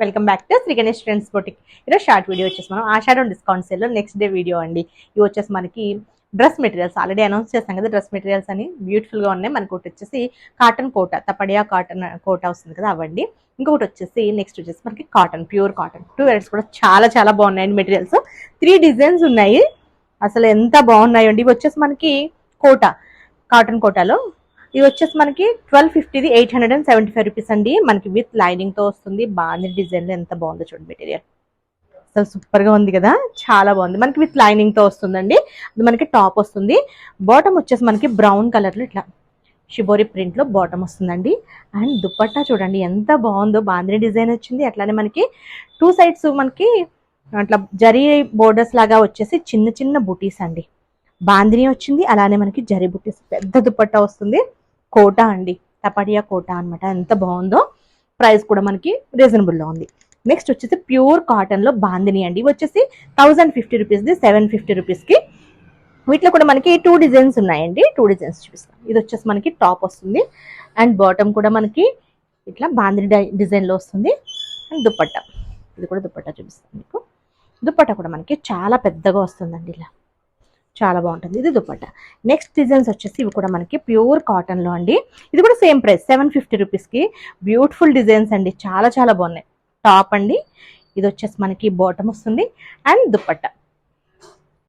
Welcome back to Shri Ganesh friends boutique. ఈరోజు short video వచ్చేసి మనం ఆషాఢ డిస్కౌంట్ సేల్లో నెక్స్ట్ డే వీడియో అండి. ఇవి వచ్చేసి మనకి డ్రెస్ మెటీరియల్స్ ఆల్రెడీ అనౌన్స్ చేస్తాం కదా, డ్రెస్ మెటీరియల్స్ అని బ్యూటిఫుల్గా ఉన్నాయి. మనకు ఒకటి వచ్చేసి కాటన్ కోట, తపడియా కాటన్ కోట వస్తుంది కదా అవ్వండి. ఇంకొకటి వచ్చేసి నెక్స్ట్ వచ్చేసి మనకి కాటన్, ప్యూర్ కాటన్. 2 వెరైటీస్ కూడా చాలా చాలా బాగున్నాయండి. మెటీరియల్స్ 3 డిజైన్స్ ఉన్నాయి, అసలు ఎంత బాగున్నాయి అండి. ఇవి వచ్చేసి మనకి కోట, కాటన్ కోటాలో ఇది వచ్చేసి మనకి 1250, 875 రూపీస్ అండి. మనకి విత్ లైనింగ్ తో వస్తుంది. బాగుంది డిజైన్, ఎంత బాగుందో చూడండి. మెటీరియల్ అసలు సూపర్ గా ఉంది కదా, చాలా బాగుంది. మనకి విత్ లైనింగ్ తో వస్తుందండి. అది మనకి టాప్ వస్తుంది. బాటమ్ వచ్చేసి మనకి బ్రౌన్ కలర్ లో ఇట్లా షిబోరి ప్రింట్ లో బాటమ్ వస్తుందండి. అండ్ దుపట్టా చూడండి ఎంత బాగుందో, బాందిని డిజైన్ వచ్చింది. అట్లానే మనకి 2 సైడ్స్ మనకి అట్లా జరీ బోర్డర్స్ లాగా వచ్చేసి చిన్న చిన్న బుటీస్ అండి. బాందిని వచ్చింది, అలానే మనకి జరీ బుటీస్, పెద్ద దుపట్టా వస్తుంది. కోటా అండి, తపడియా కోటా అనమాట. ఎంత బాగుందో. ప్రైస్ కూడా మనకి రీజనబుల్ లో ఉంది. నెక్స్ట్ వచ్చేసి ప్యూర్ కాటన్ లో బాందిని అండి. ఇవి వచ్చేసి 1050 రూపీస్ది 750 రూపీస్కి. వీటిలో కూడా మనకి 2 డిజైన్స్ ఉన్నాయండి. 2 డిజైన్స్ చూపిస్తాం. ఇది వచ్చేసి మనకి టాప్ వస్తుంది. అండ్ బాటమ్ కూడా మనకి ఇట్లా బాందిని డిజైన్ లో వస్తుంది. అండ్ దుపట్టా, ఇది కూడా దుపట్టా చూపిస్తాం మీకు. దుపట్టా కూడా మనకి చాలా పెద్దగా వస్తుందండి, ఇలా చాలా బాగుంటుంది. ఇది దుపట్టా. నెక్స్ట్ డిజైన్స్ వచ్చేసి ఇవి కూడా మనకి ప్యూర్ కాటన్ లో అండి. ఇది కూడా సేమ్ ప్రైస్ 750 రూపీస్కి. బ్యూటిఫుల్ డిజైన్స్ అండి, చాలా చాలా బాగున్నాయి. టాప్ అండి, ఇది వచ్చేసి మనకి బాటమ్ వస్తుంది. అండ్ దుపట్టా